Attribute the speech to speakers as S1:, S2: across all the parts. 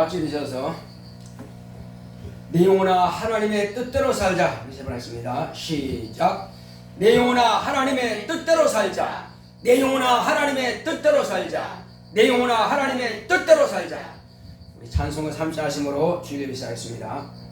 S1: 같이 드셔서 내 영혼아 하나님의 뜻대로 살자. 세 번 하십니다. 시작. 내 영혼아 하나님의 뜻대로 살자. 내 영혼아 하나님의 뜻대로 살자. 내 영혼아 하나님의 뜻대로 살자. 우리 찬송을 3차 하심으로 주일에 시작하겠습니다.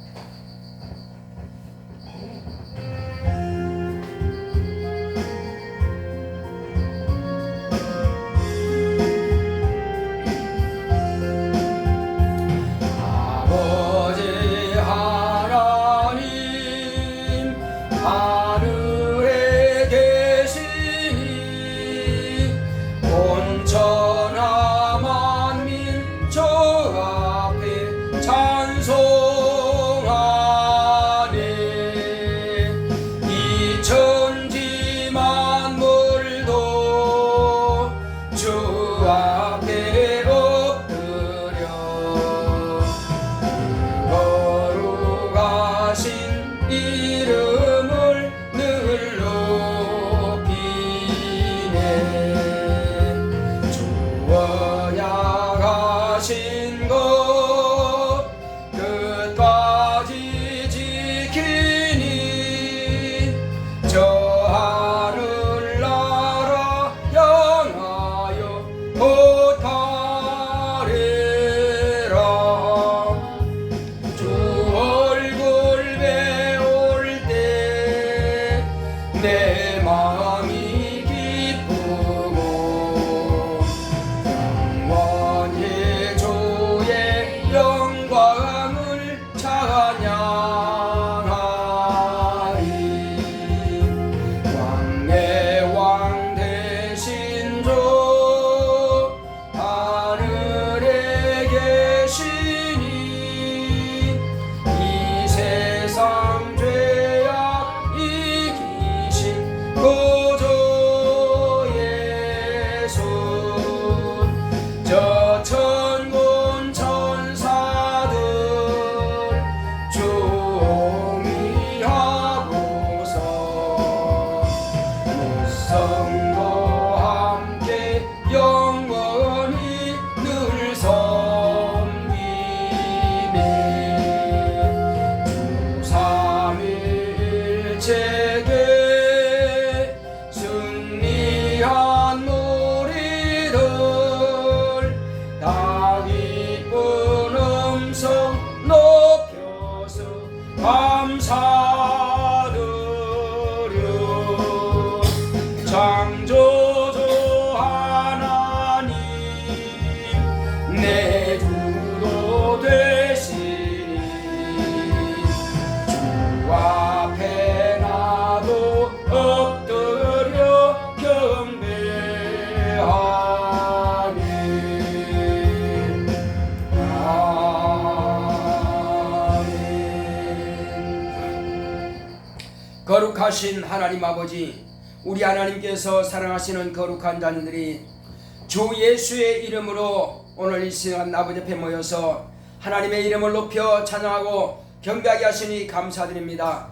S1: 창조주 하나님 내 주도 되시니 주 앞에 나도 엎드려 경배하네. 아멘. 거룩하신 하나님 아버지, 우리 하나님께서 사랑하시는 거룩한 자녀들이 주 예수의 이름으로 오늘 이 시간 아버지 앞에 모여서 하나님의 이름을 높여 찬양하고 경배하게 하시니 감사드립니다.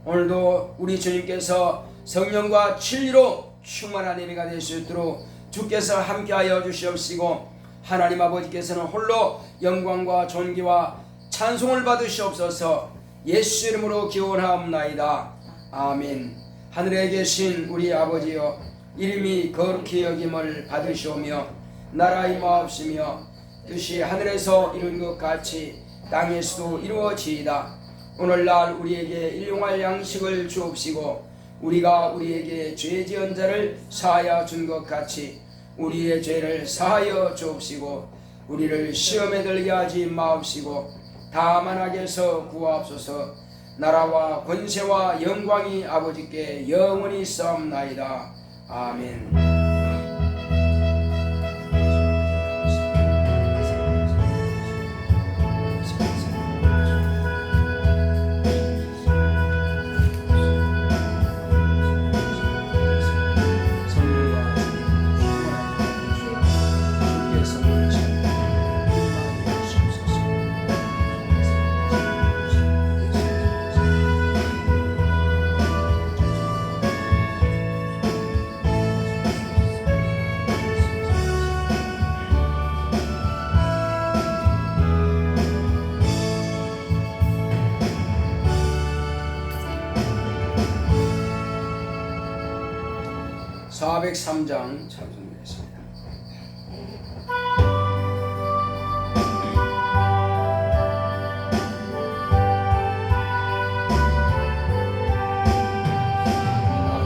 S1: 오늘도 우리 주님께서 성령과 진리로 충만한 예배가 될 수 있도록 주께서 함께하여 주시옵시고, 하나님 아버지께서는 홀로 영광과 존귀와 찬송을 받으시옵소서. 예수 이름으로 기원하옵나이다. 아멘. 하늘에 계신 우리 아버지여, 이름이 거룩히 여김을 받으시오며 나라 임하옵시며 뜻이 하늘에서 이룬 것 같이 땅에서도 이루어지이다. 오늘날 우리에게 일용할 양식을 주옵시고, 우리가 우리에게 죄 지은 자를 사하여 준 것 같이 우리의 죄를 사하여 주옵시고, 우리를 시험에 들게 하지 마옵시고 다만 악에서 구하옵소서. 나라와 권세와 영광이 아버지께 영원히 있사옵나이다. 아멘. 403장 찬송드리겠습니다.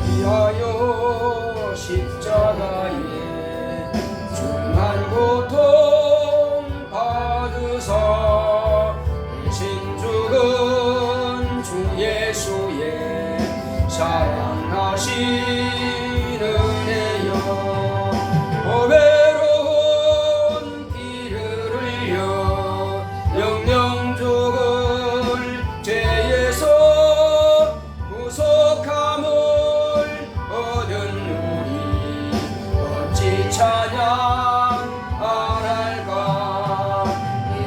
S1: 위하여 십자가에 중한 고통 받으사 대신 죽은 주 예수의 사랑하신 은혜여 외로운 피를 흘려 영영 죽을 죄에서 구속함을 얻은 우리 어찌 찬양 안 할까.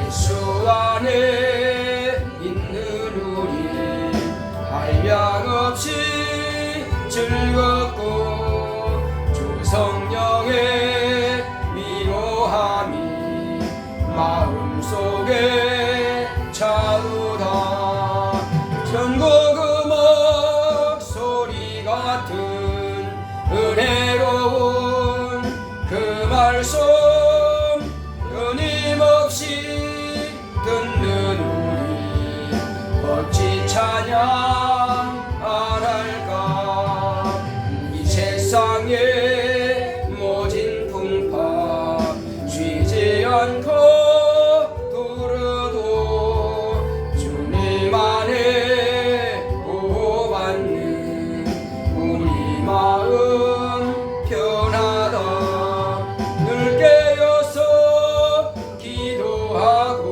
S1: 예수 안에 있는 우리 한량없이 즐겁고 주 성령의 위로함이 마음속에 차오르다. 천국 음악 소리 같은 은혜로운 그 말씀 끊임없이 듣는 우리 어찌 찬양 안 할까. 이 세상의 모진 풍파 쉬지 않고 두르도 주님 안에 보호받는 우리 마음 편하다. 늘 깨어서 기도하고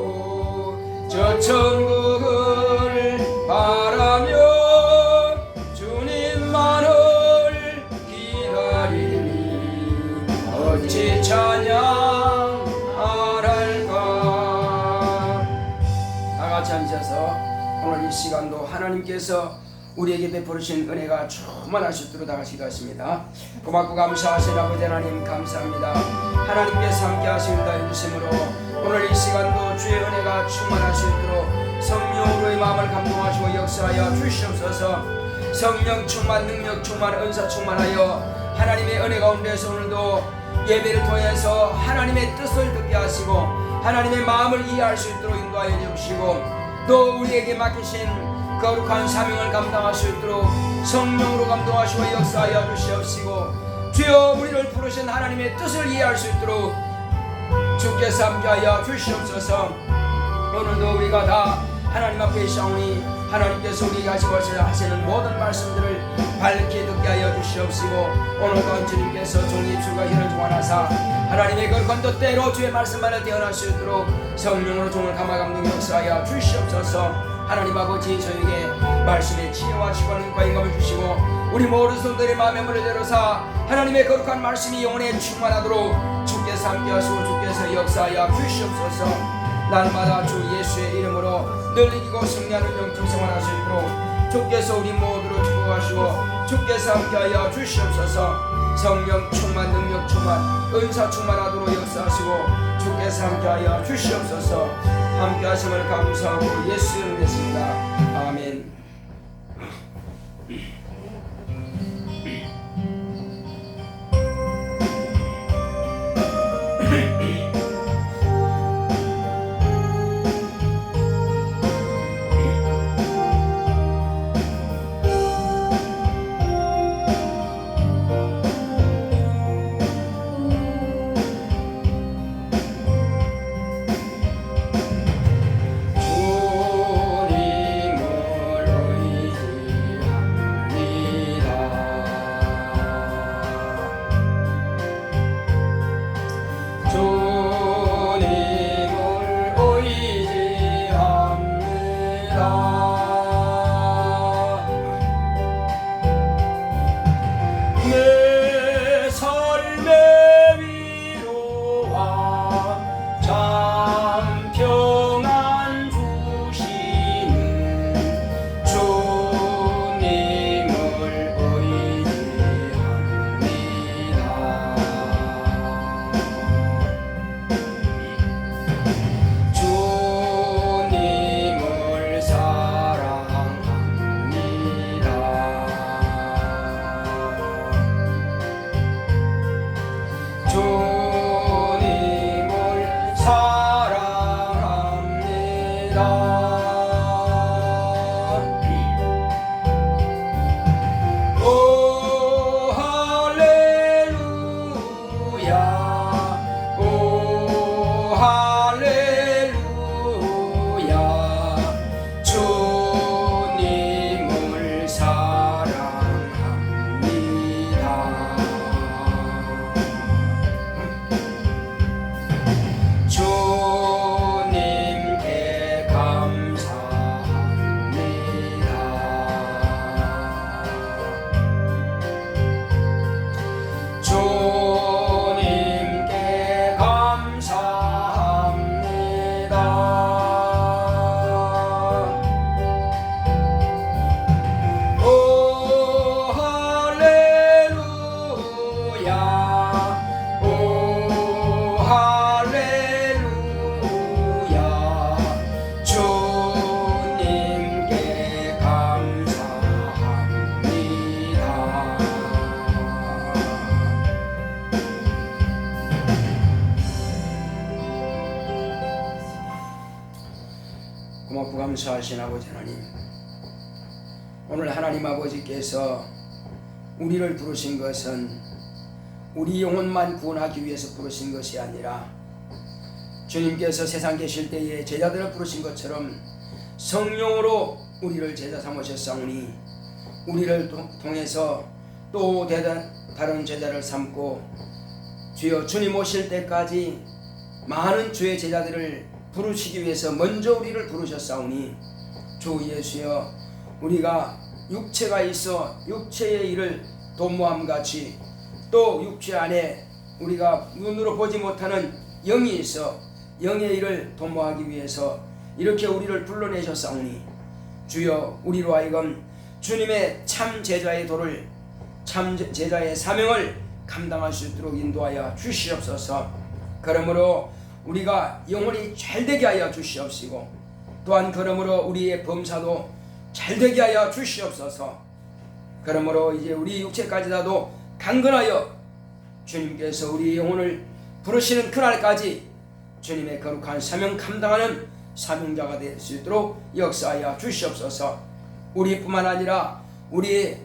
S1: 저 천국을 바라며 주님만을 기다리니 어찌 찬양 안 할까. 다같이 앉아서 오늘 이 시간도 하나님께서 우리에게 베풀으신 은혜가 충만하시도록 다같이 기도하십니다. 고맙고 감사하신 아버지 하나님 감사합니다. 하나님께서 함께 하시는 다 해주심으로 오늘 이 시간도 주의 은혜가 충만하시도록 성령으로의 마음을 감동하시고 역사하여 주시옵소서. 성령 충만, 능력 충만, 은사 충만하여 하나님의 은혜 가운데서 오늘도 예배를 통해서 하나님의 뜻을 듣게 하시고 하나님의 마음을 이해할 수 있도록 인도하여 주시고 또 우리에게 맡기신 거룩한 사명을 감당할 수 있도록 성령으로 감동하시고 역사하여 주시옵시고 주여 우리를 부르신 하나님의 뜻을 이해할 수 있도록 주께서 함께하여 주시옵소서. 오늘도 우리가 다 하나님 앞에 있사오니 하나님께서 우리에게 하시는 모든 말씀들을 밝게 듣게 하여 주시옵시고 오늘도 주님께서 종의 입술과 혀를 조환하사 하나님의 거룩한 뜻대로 주의 말씀만을 대언할 수 있도록 성령으로 종을 감화 감동 역사하여 주시옵소서. 하나님 아버지 저에게 말씀의 지혜와 지혜와 인감을 주시고 우리 모든 성도들의 마음에 문을 열어사 하나님의 거룩한 말씀이 영혼에 충만하도록 주께서 함께하시고 주께서 역사하여 주시옵소서. 날마다 주 예수의 이름으로 늘 이기고 승리하는 영적 생활할 수 있도록 주께서 우리 모두를 축복하시고 주께서 함께하여 주시옵소서. 성령 충만, 능력 충만, 은사 충만하도록 역사하시고 주께서 함께하여 주시옵소서. 함께하심을 감사하고 예수 이름 됐습니다. 아멘. 주님을 감사하신 아버지 하나님, 오늘 하나님 아버지께서 우리를 부르신 것은 우리 영혼만 구원하기 위해서 부르신 것이 아니라 주님께서 세상 계실 때에 제자들을 부르신 것처럼 성령으로 우리를 제자 삼으셨사오니 우리를 통해서 또 다른 제자를 삼고 주여 주님 오실 때까지 많은 주의 제자들을 부르시기 위해서 먼저 우리를 부르셨사오니 주 예수여, 우리가 육체가 있어 육체의 일을 도모함같이 또 육체 안에 우리가 눈으로 보지 못하는 영이 있어 영의 일을 도모하기 위해서 이렇게 우리를 불러내셨사오니 주여, 우리로 하여금 주님의 참 제자의 도를, 참 제자의 사명을 감당할 수 있도록 인도하여 주시옵소서. 그러므로 우리가 영혼이 잘되게 하여 주시옵시고 또한 그러므로 우리의 범사도 잘되게 하여 주시옵소서. 그러므로 이제 우리 육체까지라도 강건하여 주님께서 우리 영혼을 부르시는 그날까지 주님의 거룩한 사명 감당하는 사명자가 될 수 있도록 역사하여 주시옵소서. 우리뿐만 아니라 우리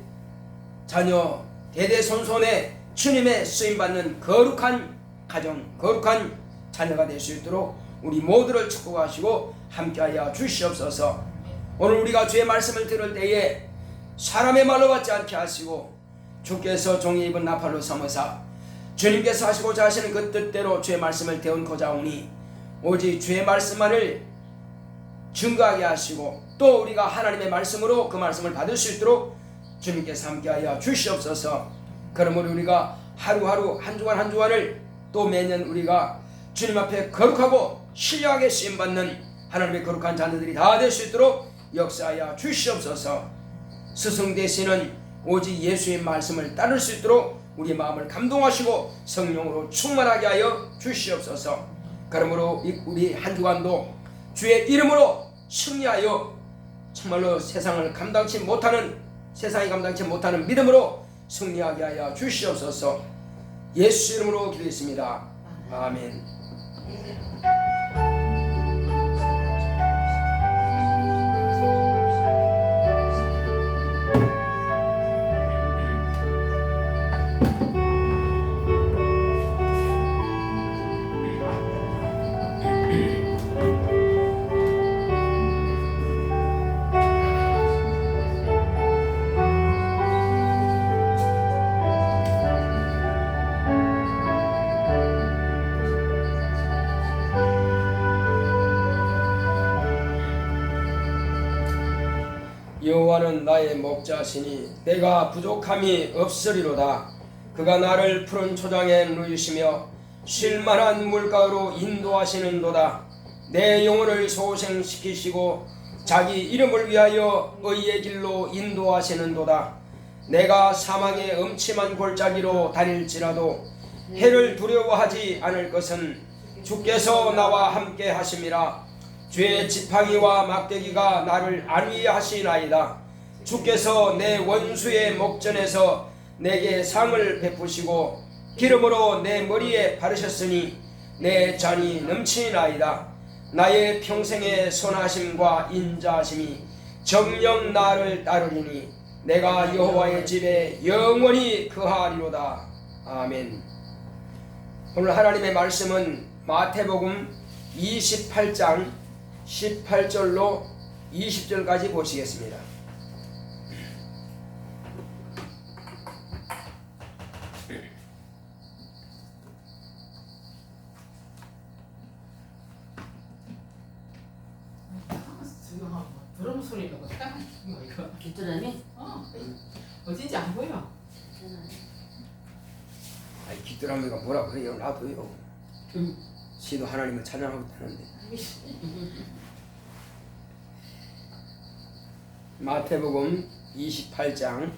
S1: 자녀 대대손손에 주님의 쓰임받는 거룩한 가정, 거룩한 자녀가 될 수 있도록 우리 모두를 축복하시고 함께하여 주시옵소서. 오늘 우리가 주의 말씀을 들을 때에 사람의 말로 받지 않게 하시고 주께서 종의 입은 나팔로 삼으사 주님께서 하시고자 하시는 그 뜻대로 주의 말씀을 대언고자 오니 오직 주의 말씀만을 증거하게 하시고 또 우리가 하나님의 말씀으로 그 말씀을 받을 수 있도록 주님께서 함께하여 주시옵소서. 그러므로 우리가 하루하루 한 주간 한 주간을 또 매년 우리가 주님 앞에 거룩하고 신령하게 쓰임받는 하나님의 거룩한 자녀들이 다 될 수 있도록 역사하여 주시옵소서. 스승 되시는 오직 예수의 말씀을 따를 수 있도록 우리 마음을 감동하시고 성령으로 충만하게 하여 주시옵소서. 그러므로 우리 한 주간도 주의 이름으로 승리하여 정말로 세상이 감당치 못하는 믿음으로 승리하게 하여 주시옵소서. 예수 이름으로 기도했습니다. 아멘. 여호와는 나의 목자시니 내가 부족함이 없으리로다. 그가 나를 푸른 초장에 누이시며 쉴만한 물가로 인도하시는도다. 내 영혼을 소생시키시고 자기 이름을 위하여 의의 길로 인도하시는도다. 내가 사망의 음침한 골짜기로 다닐지라도 해를 두려워하지 않을 것은 주께서 나와 함께 하심이라. 주의 지팡이와 막대기가 나를 안위하시나이다. 주께서 내 원수의 목전에서 내게 상을 베푸시고 기름으로 내 머리에 바르셨으니 내 잔이 넘치나이다. 나의 평생의 선하심과 인자하심이 정녕 나를 따르리니 내가 여호와의 집에 영원히 거하리로다. 아멘. 오늘 하나님의 말씀은 마태복음 28장 18절로 20절까지 보시겠습니다.
S2: 드럼 소리가 이거
S3: 귀뚜라미?
S2: 어딘지 안 보여.
S1: 아니 귀뚜라미가 뭐라고 해요? 나도요. 시도 하나님을 찬양하고 있다는데. 마태복음 28장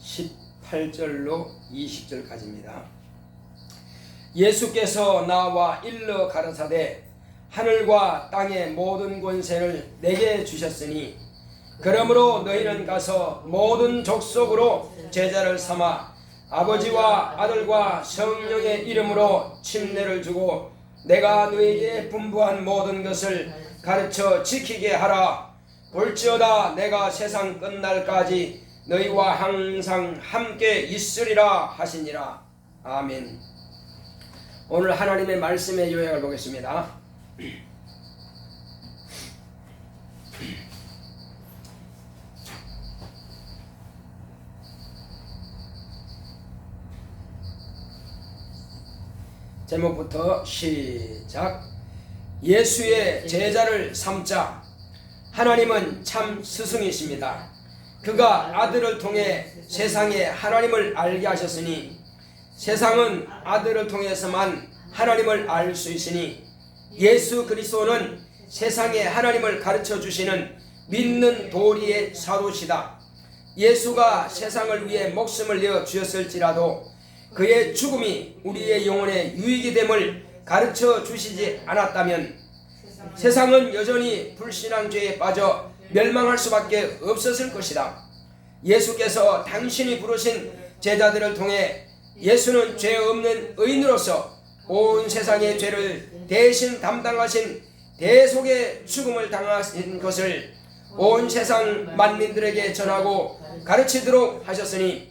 S1: 18절로 20절까지입니다. 예수께서 나와 일러 가라사대 하늘과 땅의 모든 권세를 내게 주셨으니 그러므로 너희는 가서 모든 족속으로 제자를 삼아 아버지와 아들과 성령의 이름으로 침례를 주고 내가 너희에게 분부한 모든 것을 가르쳐 지키게 하라. 볼지어다 내가 세상 끝날까지 너희와 항상 함께 있으리라 하시니라. 아멘. 오늘 하나님의 말씀의 요약을 보겠습니다. 제목부터 시작. 예수의 제자를 삼자. 하나님은 참 스승이십니다. 그가 아들을 통해 세상에 하나님을 알게 하셨으니 세상은 아들을 통해서만 하나님을 알 수 있으니 예수 그리스도는 세상에 하나님을 가르쳐 주시는 믿는 도리의 사도시다. 예수가 세상을 위해 목숨을 내어 주셨을지라도 그의 죽음이 우리의 영혼에 유익이 됨을 가르쳐 주시지 않았다면 세상은 여전히 불신앙죄에 빠져 멸망할 수밖에 없었을 것이다. 예수께서 당신이 부르신 제자들을 통해 예수는 죄 없는 의인으로서 온 세상의 죄를 대신 담당하신 대속의 죽음을 당하신 것을 온 세상 만민들에게 전하고 가르치도록 하셨으니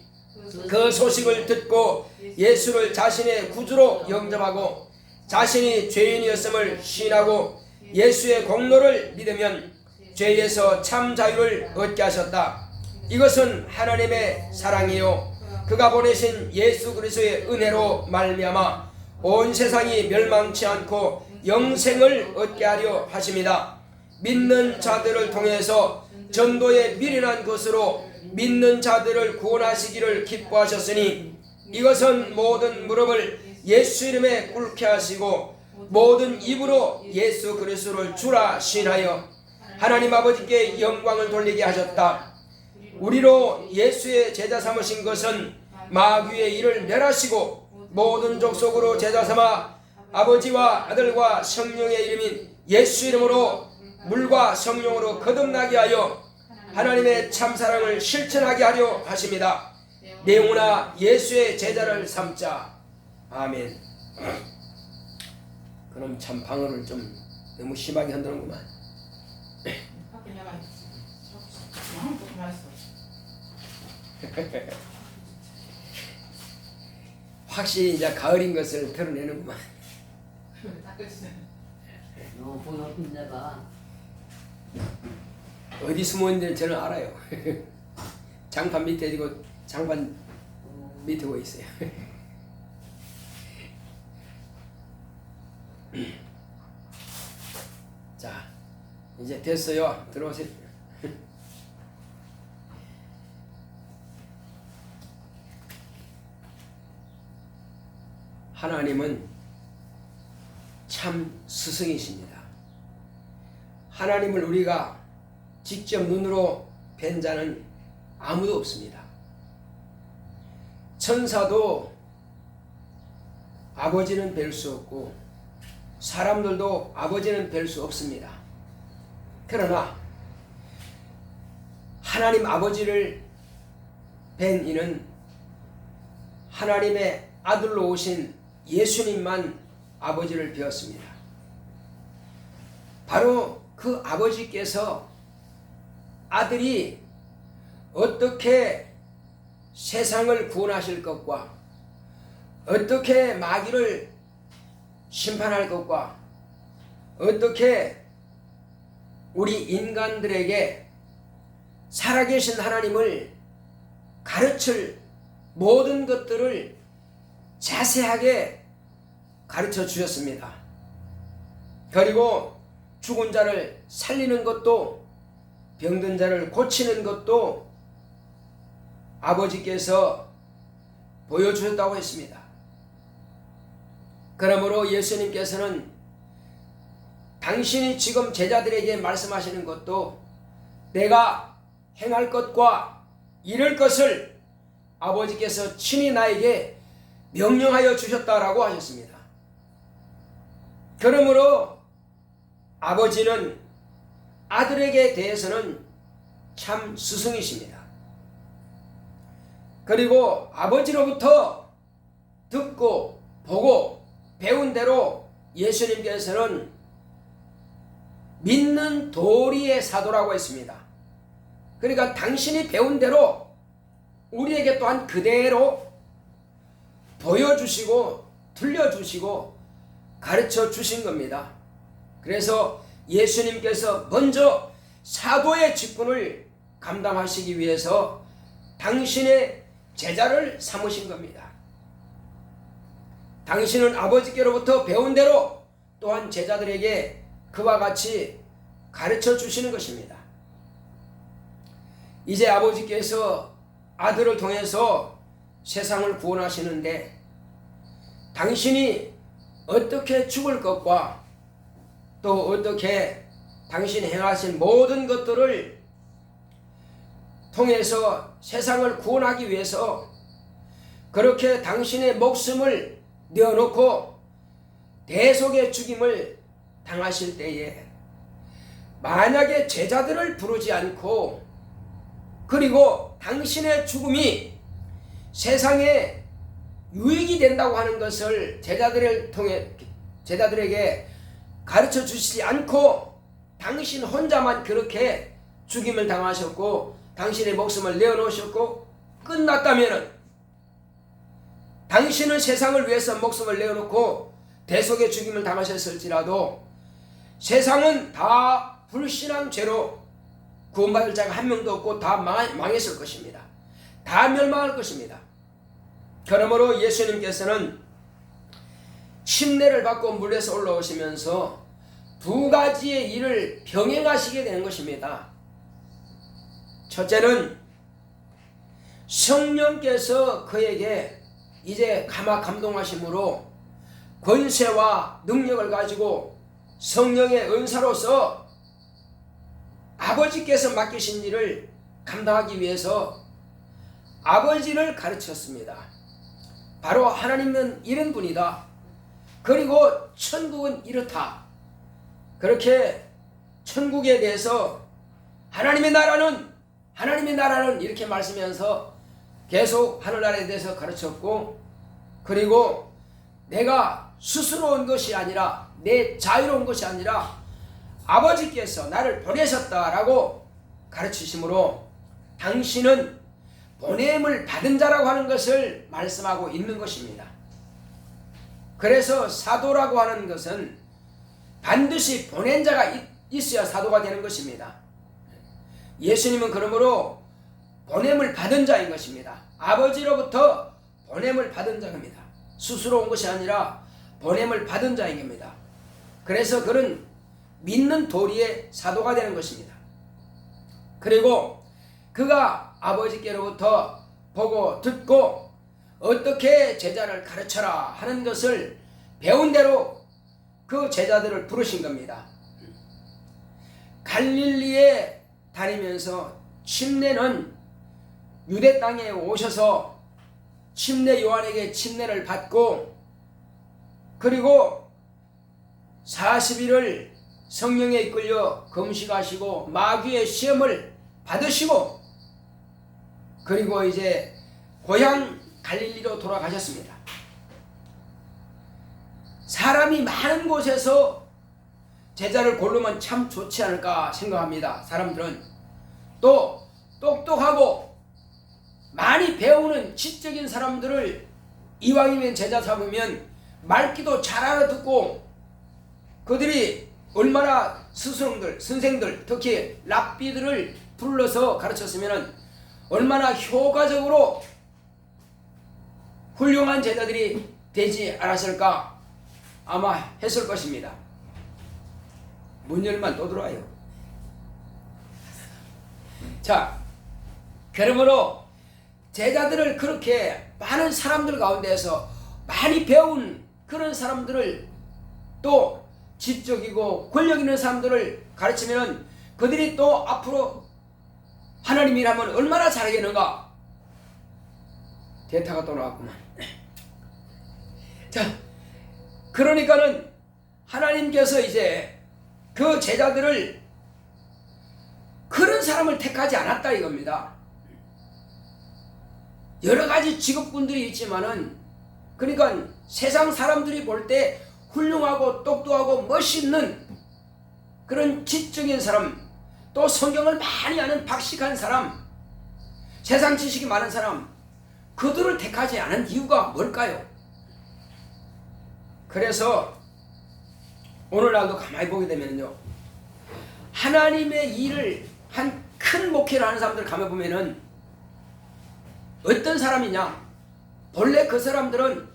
S1: 그 소식을 듣고 예수를 자신의 구주로 영접하고 자신이 죄인이었음을 시인하고 예수의 공로를 믿으면 죄에서 참 자유를 얻게 하셨다. 이것은 하나님의 사랑이요 그가 보내신 예수 그리스도의 은혜로 말미암아 온 세상이 멸망치 않고 영생을 얻게 하려 하십니다. 믿는 자들을 통해서 전도에 미련한 것으로 믿는 자들을 구원하시기를 기뻐하셨으니 이것은 모든 무릎을 예수 이름에 꿇게 하시고 모든 입으로 예수 그리스도를 주라 시인하여 하나님 아버지께 영광을 돌리게 하셨다. 우리로 예수의 제자 삼으신 것은 마귀의 일을 멸하시고 모든 족속으로 제자 삼아 아버지와 아들과 성령의 이름인 예수 이름으로 물과 성령으로 거듭나게 하여 하나님의 참사랑을 실천하게 하려 하십니다. 내용으나 예수의 제자를 삼자. 아멘. 그럼 참 방언을 좀 너무 심하게 흔드는구만.
S2: 밖에 내가 마음 좀 맛있어.
S1: 확실히 이제 가을인 것을 드러내는구만.
S2: 닦으시네.
S3: 너 보여 빛내봐.
S1: 어디 숨어 있는지 저는 알아요. 장판 밑에 있고 장판 밑에 있어요. 자, 이제 됐어요. 들어오세요. 하나님은 참 스승이십니다. 하나님을 우리가 직접 눈으로 뵌 자는 아무도 없습니다. 천사도 아버지는 뵐 수 없고 사람들도 아버지는 뵐 수 없습니다. 그러나 하나님 아버지를 뵌 이는 하나님의 아들로 오신 예수님만 아버지를 뵈었습니다. 바로 그 아버지께서 아들이 어떻게 세상을 구원하실 것과 어떻게 마귀를 심판할 것과 어떻게 우리 인간들에게 살아계신 하나님을 가르칠 모든 것들을 자세하게 가르쳐 주셨습니다. 그리고 죽은 자를 살리는 것도 병든 자를 고치는 것도 아버지께서 보여주셨다고 했습니다. 그러므로 예수님께서는 당신이 지금 제자들에게 말씀하시는 것도 내가 행할 것과 이룰 것을 아버지께서 친히 나에게 명령하여 주셨다라고 하셨습니다. 그러므로 아버지는 아들에게 대해서는 참 스승이십니다. 그리고 아버지로부터 듣고 보고 배운 대로 예수님께서는 믿는 도리의 사도라고 했습니다. 그러니까 당신이 배운 대로 우리에게 또한 그대로 보여주시고 들려주시고 가르쳐 주신 겁니다. 그래서 예수님께서 먼저 사도의 직분을 감당하시기 위해서 당신의 제자를 삼으신 겁니다. 당신은 아버지께로부터 배운 대로 또한 제자들에게 그와 같이 가르쳐 주시는 것입니다. 이제 아버지께서 아들을 통해서 세상을 구원하시는데 당신이 어떻게 죽을 것과 또 어떻게 당신이 행하신 모든 것들을 통해서 세상을 구원하기 위해서 그렇게 당신의 목숨을 내어놓고 대속의 죽임을 당하실 때에 만약에 제자들을 부르지 않고 그리고 당신의 죽음이 세상에 유익이 된다고 하는 것을 제자들에게 가르쳐 주시지 않고 당신 혼자만 그렇게 죽임을 당하셨고 당신의 목숨을 내어놓으셨고 끝났다면은 당신은 세상을 위해서 목숨을 내어놓고 대속의 죽임을 당하셨을지라도 세상은 다 불신앙 죄로 구원받을 자가 한 명도 없고 다 망했을 것입니다. 다 멸망할 것입니다. 그러므로 예수님께서는 침례를 받고 물에서 올라오시면서 두 가지의 일을 병행하시게 되는 것입니다. 첫째는 성령께서 그에게 이제 감동하심으로 권세와 능력을 가지고 성령의 은사로서 아버지께서 맡기신 일을 감당하기 위해서 아버지를 가르쳤습니다. 바로 하나님은 이런 분이다. 그리고 천국은 이렇다. 그렇게 천국에 대해서 하나님의 나라는 이렇게 말씀하면서 계속 하늘나라에 대해서 가르쳤고 그리고 내가 스스로 온 것이 아니라 내 자유로 온 것이 아니라 아버지께서 나를 보내셨다라고 가르치심으로 당신은 보냄을 받은 자라고 하는 것을 말씀하고 있는 것입니다. 그래서 사도라고 하는 것은 반드시 보낸 자가 있어야 사도가 되는 것입니다. 예수님은 그러므로 보냄을 받은 자인 것입니다. 아버지로부터 보냄을 받은 자입니다. 스스로 온 것이 아니라 보냄을 받은 자인 겁니다. 그래서 그는 믿는 도리의 사도가 되는 것입니다. 그리고 그가 아버지께로부터 보고 듣고 어떻게 제자를 가르쳐라 하는 것을 배운 대로 그 제자들을 부르신 겁니다. 갈릴리에 다니면서 침례는 유대 땅에 오셔서 침례 요한에게 침례를 받고 그리고 40일을 성령에 이끌려 금식하시고 마귀의 시험을 받으시고 그리고 이제 고향 갈릴리로 돌아가셨습니다. 사람이 많은 곳에서 제자를 고르면 참 좋지 않을까 생각합니다. 사람들은 또 똑똑하고 많이 배우는 지적인 사람들을 이왕이면 제자 삼으면 말귀도 잘 알아듣고 그들이 얼마나 스승들, 선생들, 특히 랍비들을 불러서 가르쳤으면 얼마나 효과적으로 훌륭한 제자들이 되지 않았을까 아마 했을 것입니다. 문 열면 또 들어와요. 자, 그러므로 제자들을 그렇게 많은 사람들 가운데에서 많이 배운 그런 사람들을 또 지적이고 권력 있는 사람들을 가르치면 그들이 또 앞으로 하나님이라면 얼마나 잘하겠는가. 대타가 또 나왔구만. 자, 그러니까는 하나님께서 이제 그 제자들을 그런 사람을 택하지 않았다 이겁니다. 여러 가지 직업군들이 있지만은 그러니까 세상 사람들이 볼 때 훌륭하고 똑똑하고 멋있는 그런 지적인 사람, 또 성경을 많이 아는 박식한 사람, 세상 지식이 많은 사람, 그들을 택하지 않은 이유가 뭘까요? 그래서 오늘날도 가만히 보게 되면요, 하나님의 일을 한 큰 목회를 하는 사람들 가만 보면은 어떤 사람이냐, 본래 그 사람들은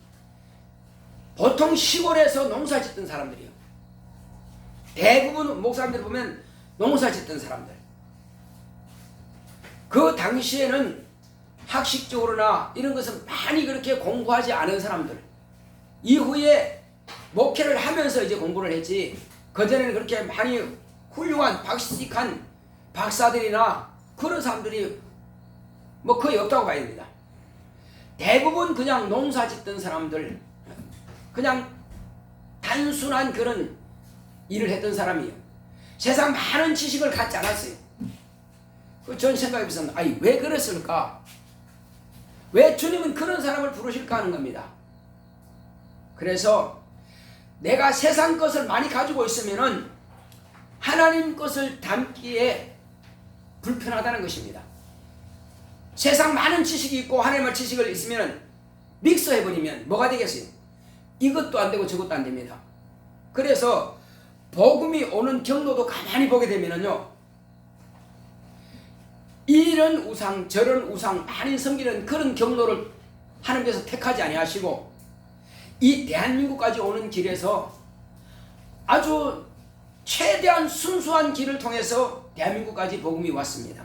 S1: 보통 시골에서 농사 짓던 사람들이에요. 대부분 목사님들 보면 농사 짓던 사람들. 그 당시에는 학식적으로나 이런 것은 많이 그렇게 공부하지 않은 사람들, 이후에 목회를 하면서 이제 공부를 했지, 그전에는 그렇게 많이 훌륭한 박식한 박사들이나 그런 사람들이 뭐 거의 없다고 봐야 됩니다. 대부분 그냥 농사 짓던 사람들, 그냥 단순한 그런 일을 했던 사람이에요. 세상 많은 지식을 갖지 않았어요. 전 생각해보면, 아니 왜 그랬을까? 왜 주님은 그런 사람을 부르실까 하는 겁니다. 그래서 내가 세상 것을 많이 가지고 있으면은 하나님 것을 담기에 불편하다는 것입니다. 세상 많은 지식이 있고 하나님의 지식을 있으면 믹서해버리면 뭐가 되겠어요? 이것도 안 되고 저것도 안 됩니다. 그래서 복음이 오는 경로도 가만히 보게 되면요, 이런 우상 저런 우상 많이 섬기는 그런 경로를 하나님께서 택하지 아니하시고 이 대한민국까지 오는 길에서 아주 최대한 순수한 길을 통해서 대한민국까지 복음이 왔습니다.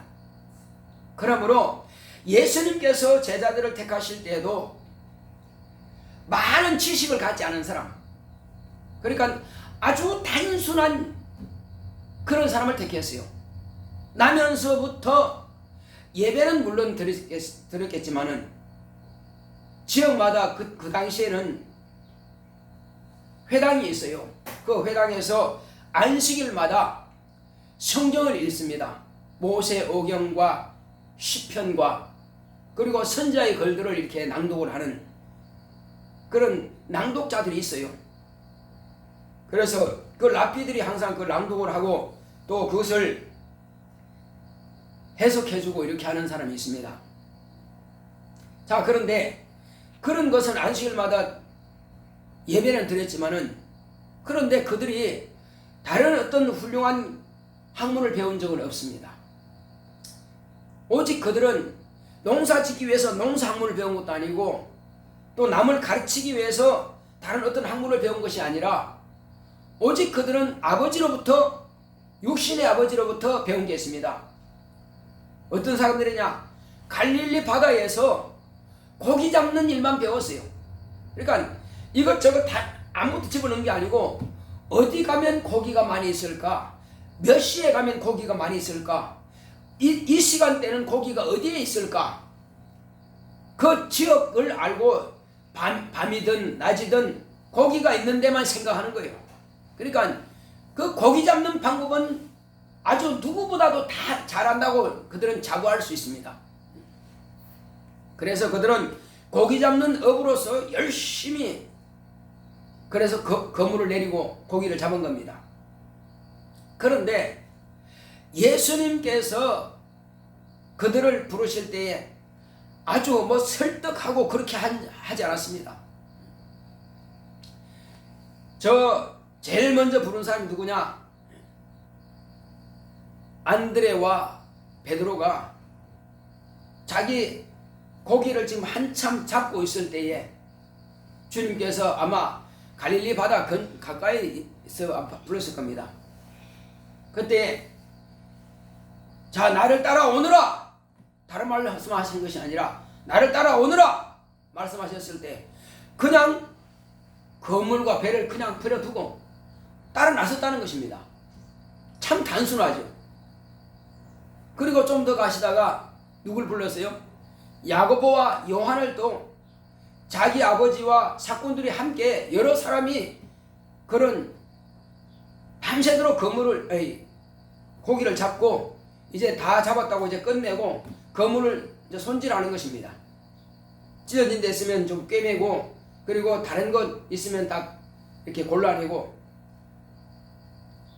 S1: 그러므로 예수님께서 제자들을 택하실 때에도 많은 지식을 갖지 않은 사람, 그러니까 아주 단순한 그런 사람을 택했어요. 나면서부터 예배는 물론 드렸겠지만은 지역마다 그 당시에는 회당이 있어요. 그 회당에서 안식일마다 성경을 읽습니다. 모세오경과 시편과 그리고 선지자의 글들을 이렇게 낭독을 하는 그런 낭독자들이 있어요. 그래서 그 랍비들이 항상 그 낭독을 하고 또 그것을 해석해주고 이렇게 하는 사람이 있습니다. 자, 그런데 그런 것은 안식일마다 예배는 드렸지만은, 그런데 그들이 다른 어떤 훌륭한 학문을 배운 적은 없습니다. 오직 그들은 농사 짓기 위해서 농사 학문을 배운 것도 아니고 또 남을 가르치기 위해서 다른 어떤 학문을 배운 것이 아니라 오직 그들은 아버지로부터, 육신의 아버지로부터 배운 게 있습니다. 어떤 사람들이냐, 갈릴리 바다에서 고기 잡는 일만 배웠어요. 그러니까 이것저것 다 아무것도 집어넣은 게 아니고 어디 가면 고기가 많이 있을까, 몇 시에 가면 고기가 많이 있을까, 이 시간대는 고기가 어디에 있을까, 그 지역을 알고 밤이든 낮이든 고기가 있는 데만 생각하는 거예요. 그러니까 그 고기 잡는 방법은 아주 누구보다도 다 잘한다고 그들은 자부할 수 있습니다. 그래서 그들은 고기 잡는 업으로서 열심히, 그래서 거물을 내리고 고기를 잡은 겁니다. 그런데 예수님께서 그들을 부르실 때에 아주 뭐 설득하고 그렇게 하지 않았습니다. 저 제일 먼저 부른 사람이 누구냐? 안드레와 베드로가 자기 고기를 지금 한참 잡고 있을 때에 주님께서 아마 갈릴리 바다 가까이서 불렀을 겁니다. 그때 자, 나를 따라오너라, 다른 말로 말씀하시는 것이 아니라 나를 따라오너라 말씀하셨을 때 그냥 그물과 배를 그냥 버려두고 따라 나섰다는 것입니다. 참 단순하죠. 그리고 좀 더 가시다가 누굴 불렀어요? 야고보와 요한을 또 자기 아버지와 사꾼들이 함께 여러 사람이 그런 밤새도록 고기를 잡고 이제 다 잡았다고 이제 끝내고 그물을 이제 손질하는 것입니다. 찢어진 데 있으면 좀 꿰매고, 그리고 다른 것 있으면 딱 이렇게 골라내고,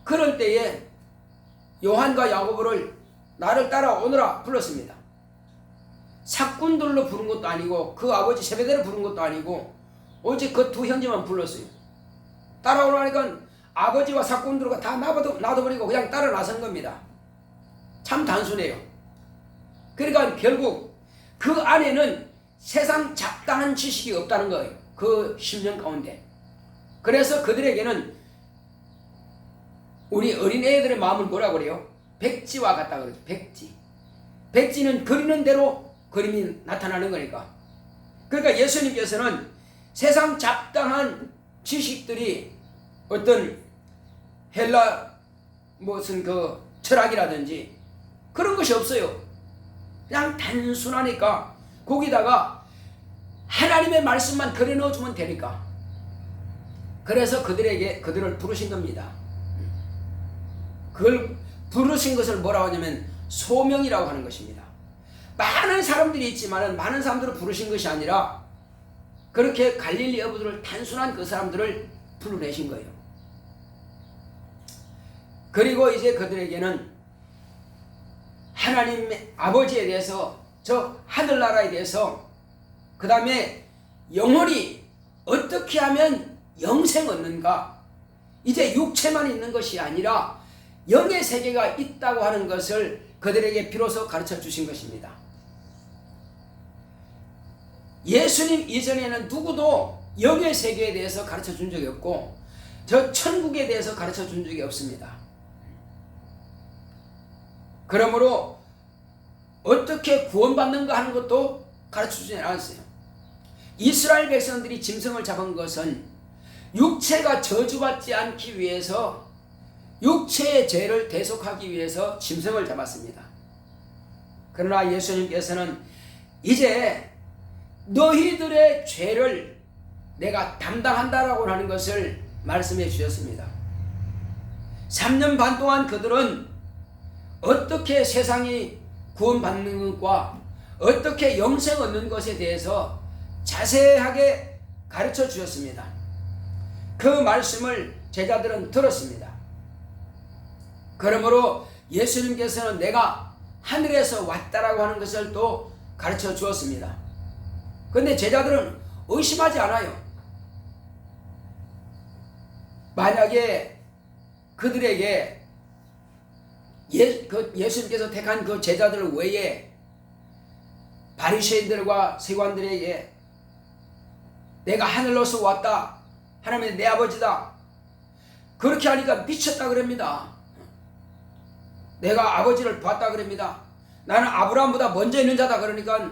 S1: 그럴 때에 요한과 야고보를 나를 따라오너라 불렀습니다. 사꾼들로 부른 것도 아니고 그 아버지 세베대를 부른 것도 아니고 오직 그 두 형제만 불렀어요. 따라오라니까 아버지와 사꾼들과 다 놔둬버리고 그냥 따라 나선 겁니다. 참 단순해요. 그러니까 결국 그 안에는 세상 잡다한 지식이 없다는 거예요. 그 심령 가운데. 그래서 그들에게는 우리 어린애들의 마음을 뭐라고 그래요? 백지와 같다 그러죠. 백지. 백지는 그리는 대로 그림이 나타나는 거니까. 그러니까 예수님께서는 세상 잡다한 지식들이 어떤 헬라 무슨 그 철학이라든지 그런 것이 없어요. 그냥 단순하니까 거기다가 하나님의 말씀만 그려 넣어주면 되니까. 그래서 그들을 부르신 겁니다. 그걸 부르신 것을 뭐라고 하냐면 소명이라고 하는 것입니다. 많은 사람들이 있지만 많은 사람들을 부르신 것이 아니라 그렇게 갈릴리 어부들을 단순한 그 사람들을 불러내신 거예요. 그리고 이제 그들에게는 하나님 아버지에 대해서 저 하늘나라에 대해서 그 다음에 영혼이 어떻게 하면 영생 얻는가, 이제 육체만 있는 것이 아니라 영의 세계가 있다고 하는 것을 그들에게 비로소 가르쳐 주신 것입니다. 예수님 이전에는 누구도 영의 세계에 대해서 가르쳐 준 적이 없고 저 천국에 대해서 가르쳐 준 적이 없습니다. 그러므로 어떻게 구원받는가 하는 것도 가르쳐 주지 않았어요. 이스라엘 백성들이 짐승을 잡은 것은 육체가 저주받지 않기 위해서, 육체의 죄를 대속하기 위해서 짐승을 잡았습니다. 그러나 예수님께서는 이제 너희들의 죄를 내가 담당한다라고 하는 것을 말씀해 주셨습니다. 3년 반 동안 그들은 어떻게 세상이 구원받는 것과 어떻게 영생 얻는 것에 대해서 자세하게 가르쳐 주셨습니다. 그 말씀을 제자들은 들었습니다. 그러므로 예수님께서는 내가 하늘에서 왔다라고 하는 것을 또 가르쳐 주었습니다. 그런데 제자들은 의심하지 않아요. 만약에 그들에게 예수님께서 택한 그 제자들 외에 바리새인들과 세관들에게 내가 하늘로서 왔다, 하나님은 내 아버지다, 그렇게 하니까 미쳤다 그럽니다. 내가 아버지를 봤다 그럽니다. 나는 아브라함보다 먼저 있는 자다 그러니까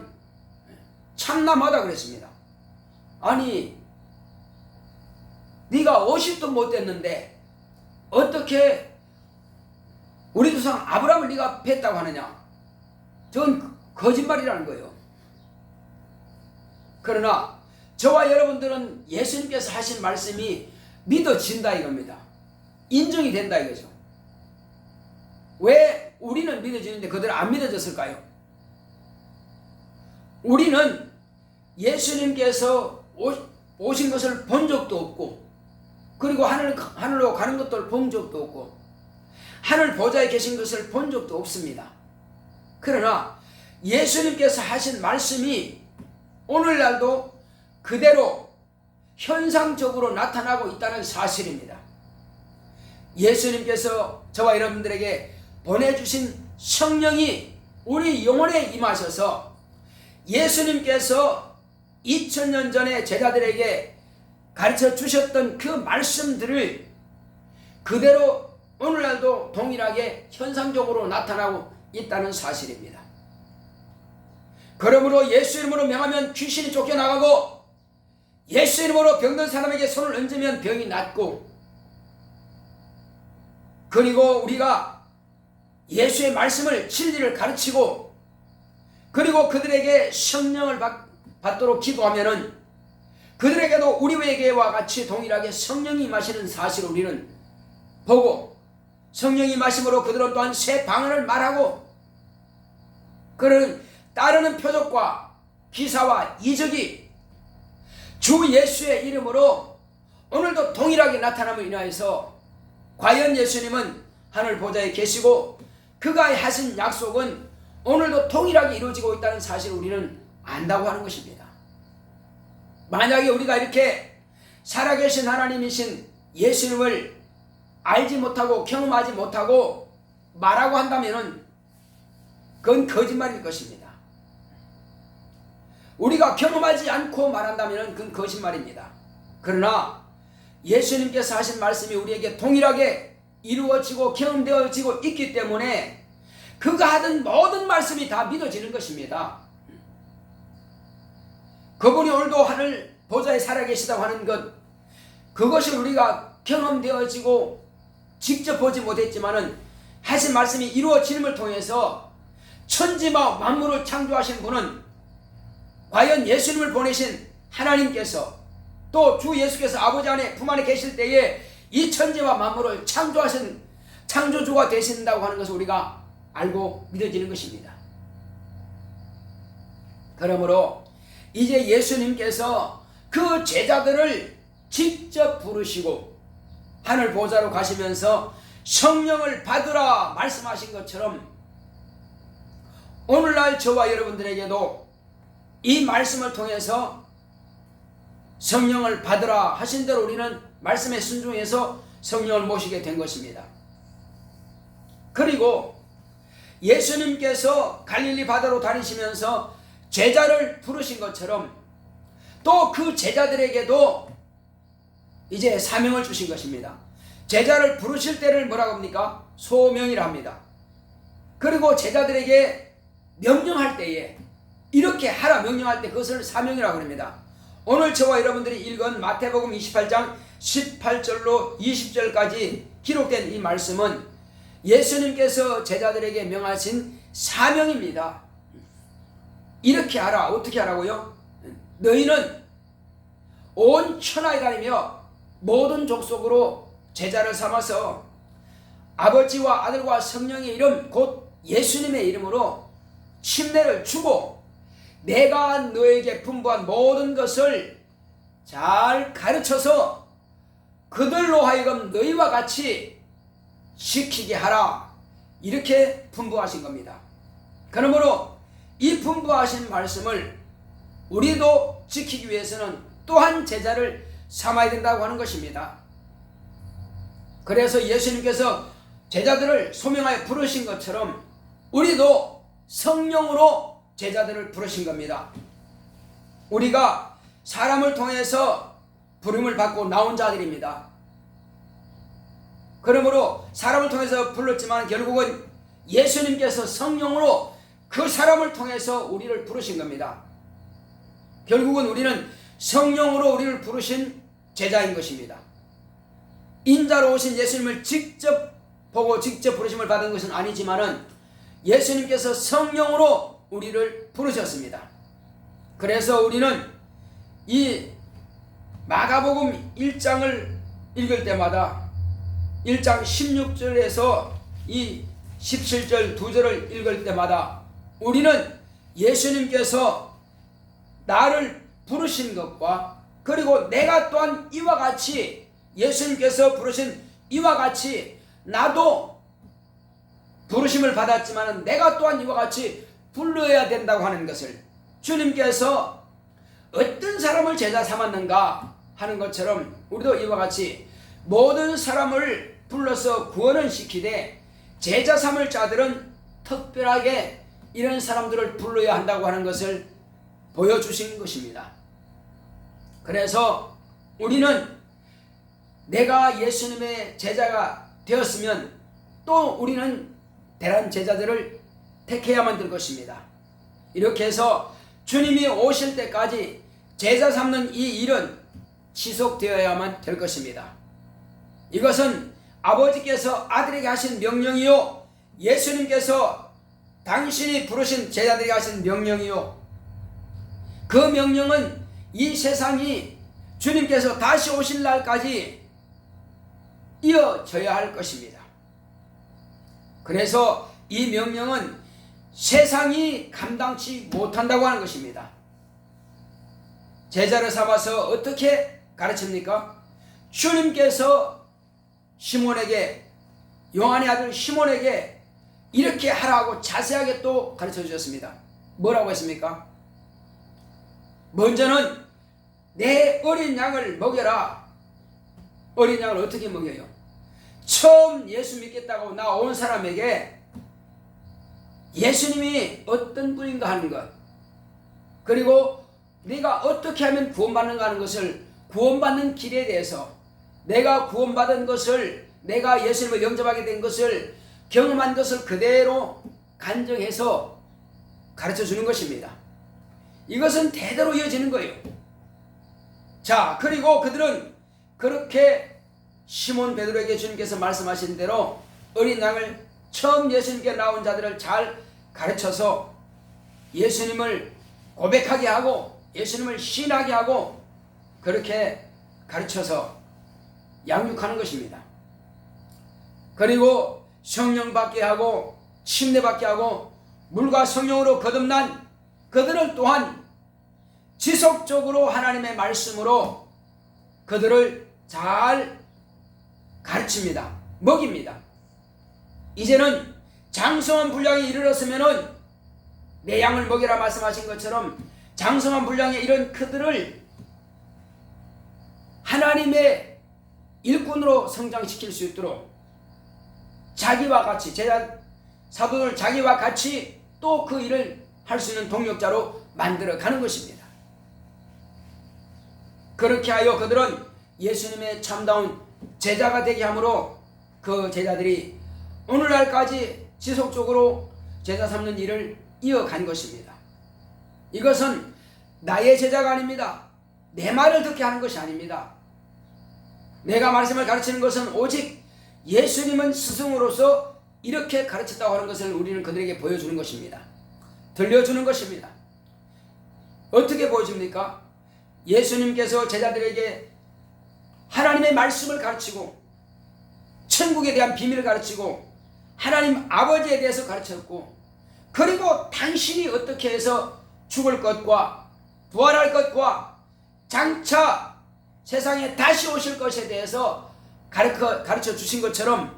S1: 참남하다 그랬습니다. 아니 네가 50도 못 됐는데 어떻게 우리 조상 아브라함을 네가 뵀다고 하느냐? 저건 거짓말이라는 거예요. 그러나 저와 여러분들은 예수님께서 하신 말씀이 믿어진다 이겁니다. 인정이 된다 이거죠. 왜 우리는 믿어지는데 그들은 안 믿어졌을까요? 우리는 예수님께서 오신 것을 본 적도 없고, 그리고 하늘로 가는 것도 본 적도 없고, 하늘 보좌에 계신 것을 본 적도 없습니다. 그러나 예수님께서 하신 말씀이 오늘날도 그대로 현상적으로 나타나고 있다는 사실입니다. 예수님께서 저와 여러분들에게 보내주신 성령이 우리 영혼에 임하셔서 예수님께서 2000년 전에 제자들에게 가르쳐 주셨던 그 말씀들을 그대로 오늘날도 동일하게 현상적으로 나타나고 있다는 사실입니다. 그러므로 예수 이름으로 명하면 귀신이 쫓겨나가고, 예수 이름으로 병든 사람에게 손을 얹으면 병이 낫고, 그리고 우리가 예수의 말씀을 진리를 가르치고, 그리고 그들에게 성령을 받도록 기도하면은 그들에게도 우리에게와 같이 동일하게 성령이 임하시는 사실을 우리는 보고, 성령이 임하심으로 그들은 또한 새 방언을 말하고, 그는 따르는 표적과 기사와 이적이 주 예수의 이름으로 오늘도 동일하게 나타남을 인하여서 과연 예수님은 하늘 보좌에 계시고 그가 하신 약속은 오늘도 동일하게 이루어지고 있다는 사실을 우리는 안다고 하는 것입니다. 만약에 우리가 이렇게 살아계신 하나님이신 예수님을 알지 못하고 경험하지 못하고 말하고 한다면 그건 거짓말일 것입니다. 우리가 경험하지 않고 말한다면 그건 거짓말입니다. 그러나 예수님께서 하신 말씀이 우리에게 동일하게 이루어지고 경험되어지고 있기 때문에 그가 하던 모든 말씀이 다 믿어지는 것입니다. 그분이 오늘도 하늘 보좌에 살아계시다고 하는 것, 그것이 우리가 경험되어지고 직접 보지 못했지만은 하신 말씀이 이루어지는을 통해서 천지와 만물을 창조하신 분은 과연 예수님을 보내신 하나님께서 또 주 예수께서 아버지 안에 품 안에 계실 때에 이 천지와 만물을 창조하신 창조주가 되신다고 하는 것을 우리가 알고 믿어지는 것입니다. 그러므로 이제 예수님께서 그 제자들을 직접 부르시고 하늘 보좌로 가시면서 성령을 받으라 말씀하신 것처럼 오늘날 저와 여러분들에게도 이 말씀을 통해서 성령을 받으라 하신 대로 우리는 말씀에 순종해서 성령을 모시게 된 것입니다. 그리고 예수님께서 갈릴리 바다로 다니시면서 제자를 부르신 것처럼 또 그 제자들에게도 이제 사명을 주신 것입니다. 제자를 부르실 때를 뭐라고 합니까? 소명이라 합니다. 그리고 제자들에게 명령할 때에 이렇게 하라 명령할 때 그것을 사명이라고 합니다. 오늘 저와 여러분들이 읽은 마태복음 28장 18절로 20절까지 기록된 이 말씀은 예수님께서 제자들에게 명하신 사명입니다. 이렇게 하라. 어떻게 하라고요? 너희는 온 천하에 다니며 모든 족속으로 제자를 삼아서 아버지와 아들과 성령의 이름 곧 예수님의 이름으로 침례를 주고 내가 너에게 분부한 모든 것을 잘 가르쳐서 그들로 하여금 너희와 같이 지키게 하라. 이렇게 분부하신 겁니다. 그러므로 이 분부하신 말씀을 우리도 지키기 위해서는 또한 제자를 삼아야 된다고 하는 것입니다. 그래서 예수님께서 제자들을 소명하여 부르신 것처럼 우리도 성령으로 제자들을 부르신 겁니다. 우리가 사람을 통해서 부름을 받고 나온 자들입니다. 그러므로 사람을 통해서 불렀지만 결국은 예수님께서 성령으로 그 사람을 통해서 우리를 부르신 겁니다. 결국은 우리는 성령으로 우리를 부르신 제자인 것입니다. 인자로 오신 예수님을 직접 보고 직접 부르심을 받은 것은 아니지만은 예수님께서 성령으로 우리를 부르셨습니다. 그래서 우리는 이 마가복음 1장을 읽을 때마다 1장 16절에서 이 17절 2절을 읽을 때마다 우리는 예수님께서 나를 부르신 것과 그리고 내가 또한 이와 같이 예수님께서 부르신 이와 같이 나도 부르심을 받았지만 내가 또한 이와 같이 불러야 된다고 하는 것을 주님께서 어떤 사람을 제자 삼았는가 하는 것처럼 우리도 이와 같이 모든 사람을 불러서 구원을 시키되 제자 삼을 자들은 특별하게 이런 사람들을 불러야 한다고 하는 것을 보여주신 것입니다. 그래서 우리는 내가 예수님의 제자가 되었으면 또 우리는 대란 제자들을 택해야만 될 것입니다. 이렇게 해서 주님이 오실 때까지 제자 삼는 이 일은 지속되어야만 될 것입니다. 이것은 아버지께서 아들에게 하신 명령이요 예수님께서 당신이 부르신 제자들에게 하신 명령이요 그 명령은 이 세상이 주님께서 다시 오실 날까지 이어져야 할 것입니다. 그래서 이 명령은 세상이 감당치 못한다고 하는 것입니다. 제자를 삼아서 어떻게 가르칩니까? 주님께서 시몬에게, 요한의 아들 시몬에게 이렇게 하라고 자세하게 또 가르쳐 주셨습니다. 뭐라고 했습니까? 먼저는 내 어린 양을 먹여라. 어린 양을 어떻게 먹여요? 처음 예수 믿겠다고 나온 사람에게 예수님이 어떤 분인가 하는 것, 그리고 네가 어떻게 하면 구원받는가 하는 것을, 구원받는 길에 대해서, 내가 구원받은 것을, 내가 예수님을 영접하게 된 것을, 경험한 것을 그대로 간증해서 가르쳐 주는 것입니다. 이것은 대대로 이어지는 거예요. 자, 그리고 그들은 그렇게 시몬 베드로에게 주님께서 말씀하신 대로 어린 양을, 처음 예수님께 나온 자들을 잘 가르쳐서 예수님을 고백하게 하고 예수님을 신하게 하고 그렇게 가르쳐서 양육하는 것입니다. 그리고 성령 받게 하고 침례 받게 하고 물과 성령으로 거듭난 그들을 또한 지속적으로 하나님의 말씀으로 그들을 잘 가르칩니다. 먹입니다. 이제는 장성한 분량에 이르렀으면은 내 양을 먹이라 말씀하신 것처럼 장성한 분량에 이른 그들을 하나님의 일꾼으로 성장시킬 수 있도록 자기와 같이, 제자 사도들 자기와 같이 또 그 일을 할 수 있는 동력자로 만들어 가는 것입니다. 그렇게 하여 그들은 예수님의 참다운 제자가 되게 함으로 그 제자들이 오늘날까지 지속적으로 제자 삼는 일을 이어간 것입니다. 이것은 나의 제자가 아닙니다. 내 말을 듣게 하는 것이 아닙니다. 내가 말씀을 가르치는 것은 오직 예수님은 스승으로서 이렇게 가르쳤다고 하는 것을 우리는 그들에게 보여주는 것입니다. 들려주는 것입니다. 어떻게 보여줍니까? 예수님께서 제자들에게 하나님의 말씀을 가르치고 천국에 대한 비밀을 가르치고 하나님 아버지에 대해서 가르쳤고, 그리고 당신이 어떻게 해서 죽을 것과 부활할 것과 장차 세상에 다시 오실 것에 대해서 가르쳐 주신 것처럼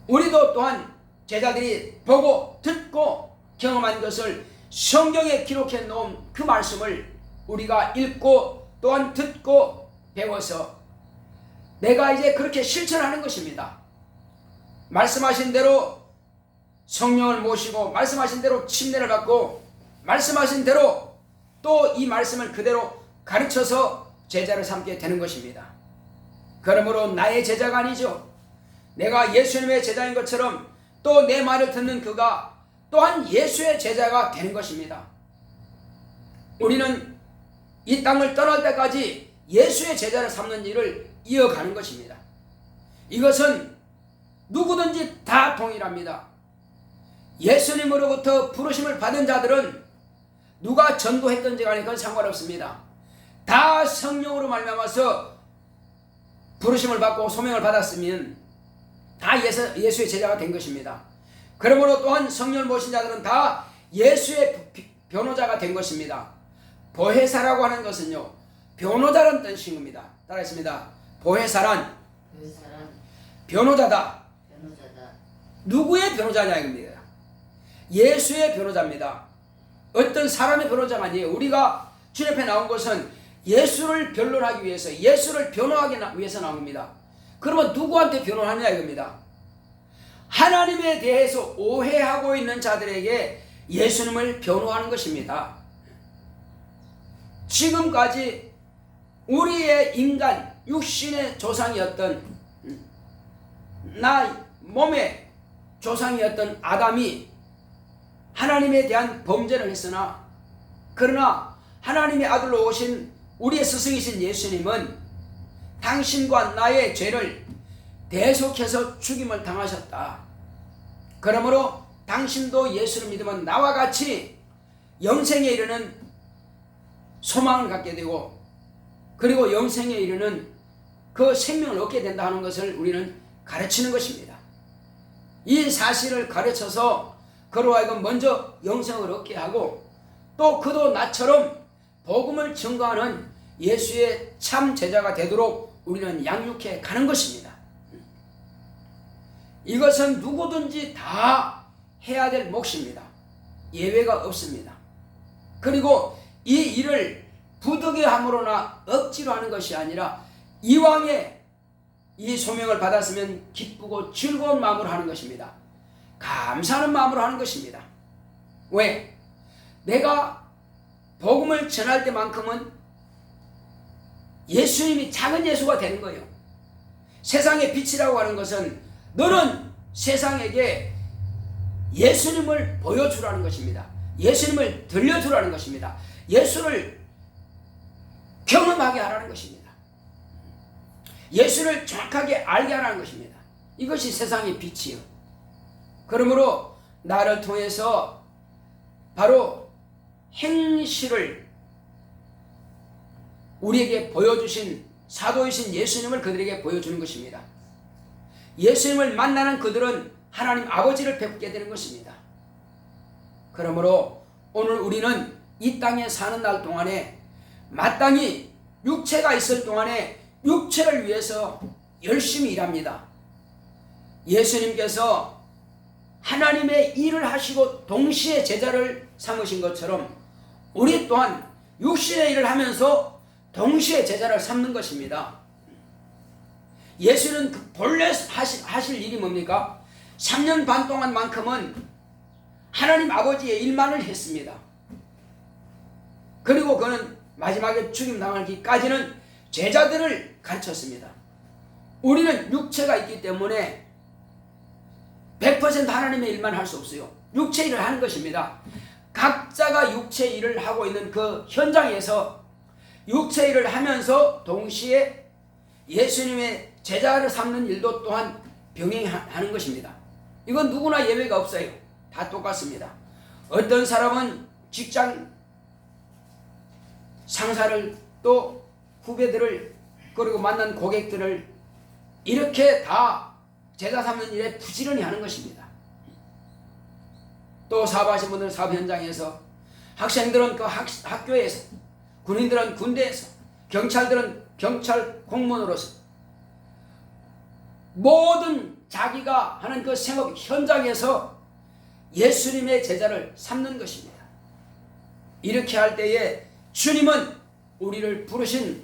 S1: 우리도 또한 제자들이 보고 듣고 경험한 것을 성경에 기록해 놓은 그 말씀을 우리가 읽고 또한 듣고 배워서 내가 이제 그렇게 실천하는 것입니다. 말씀하신 대로 성령을 모시고 말씀하신 대로 침례를 받고 말씀하신 대로 또 이 말씀을 그대로 가르쳐서 제자를 삼게 되는 것입니다. 그러므로 나의 제자가 아니죠. 내가 예수님의 제자인 것처럼 또 내 말을 듣는 그가 또한 예수의 제자가 되는 것입니다. 우리는 이 땅을 떠날 때까지 예수의 제자를 삼는 일을 이어가는 것입니다. 이것은 누구든지 다 동일합니다. 예수님으로부터 부르심을 받은 자들은 누가 전도했든지 간에 그건 상관없습니다. 다 성령으로 말미암아서 부르심을 받고 소명을 받았으면 다 예수의 제자가 된 것입니다. 그러므로 또한 성령을 모신 자들은 다 예수의 변호자가 된 것입니다. 보혜사라고 하는 것은요, 변호자라는 뜻입니다. 따라했습니다. 보혜사란 변호자다. 누구의 변호자냐 이겁니다. 예수의 변호자입니다. 어떤 사람의 변호자가 아니에요. 우리가 주님 앞에 나온 것은 예수를 변론하기 위해서, 예수를 변호하기 위해서 나온 겁니다. 그러면 누구한테 변호하냐 이겁니다. 하나님에 대해서 오해하고 있는 자들에게 예수님을 변호하는 것입니다. 지금까지 우리의 인간 육신의 조상이었던 나 몸의 조상이었던 아담이 하나님에 대한 범죄를 했으나, 그러나 하나님의 아들로 오신 우리의 스승이신 예수님은 당신과 나의 죄를 대속해서 죽임을 당하셨다. 그러므로 당신도 예수를 믿으면 나와 같이 영생에 이르는 소망을 갖게 되고, 그리고 영생에 이르는 그 생명을 얻게 된다 하는 것을 우리는 가르치는 것입니다. 이 사실을 가르쳐서 그로 하여금 먼저 영생을 얻게 하고, 또 그도 나처럼 복음을 증거하는 예수의 참 제자가 되도록 우리는 양육해 가는 것입니다. 이것은 누구든지 다 해야 될 몫입니다. 예외가 없습니다. 그리고 이 일을 부득이함으로나 억지로 하는 것이 아니라 이왕에 이 소명을 받았으면 기쁘고 즐거운 마음으로 하는 것입니다. 감사하는 마음으로 하는 것입니다. 왜? 내가 복음을 전할 때만큼은 예수님이 작은 예수가 되는 거예요. 세상의 빛이라고 하는 것은 너는 세상에게 예수님을 보여주라는 것입니다. 예수님을 들려주라는 것입니다. 예수를 경험하게 하라는 것입니다. 예수를 정확하게 알게 하라는 것입니다. 이것이 세상의 빛이요. 그러므로 나를 통해서 바로 행실을 우리에게 보여주신 사도이신 예수님을 그들에게 보여주는 것입니다. 예수님을 만나는 그들은 하나님 아버지를 뵙게 되는 것입니다. 그러므로 오늘 우리는 이 땅에 사는 날 동안에 마땅히 육체가 있을 동안에 육체를 위해서 열심히 일합니다. 예수님께서 하나님의 일을 하시고 동시에 제자를 삼으신 것처럼 우리 또한 육신의 일을 하면서 동시에 제자를 삼는 것입니다. 예수는 본래 하실 일이 뭡니까? 3년 반 동안만큼은 하나님 아버지의 일만을 했습니다. 그리고 그는 마지막에 죽임 당하기까지는 제자들을 가르쳤습니다. 우리는 육체가 있기 때문에 100% 하나님의 일만 할 수 없어요. 육체 일을 하는 것입니다. 각자가 육체 일을 하고 있는 그 현장에서 육체 일을 하면서 동시에 예수님의 제자를 삼는 일도 또한 병행하는 것입니다. 이건 누구나 예외가 없어요. 다 똑같습니다. 어떤 사람은 직장 상사를 또 후배들을 그리고 만난 고객들을 이렇게 다 제자 삼는 일에 부지런히 하는 것입니다. 또 사업하신 분들은 사업 현장에서, 학생들은 그 학교에서, 군인들은 군대에서, 경찰들은 경찰 공무원으로서 모든 자기가 하는 그 생업 현장에서 예수님의 제자를 삼는 것입니다. 이렇게 할 때에 주님은 우리를 부르신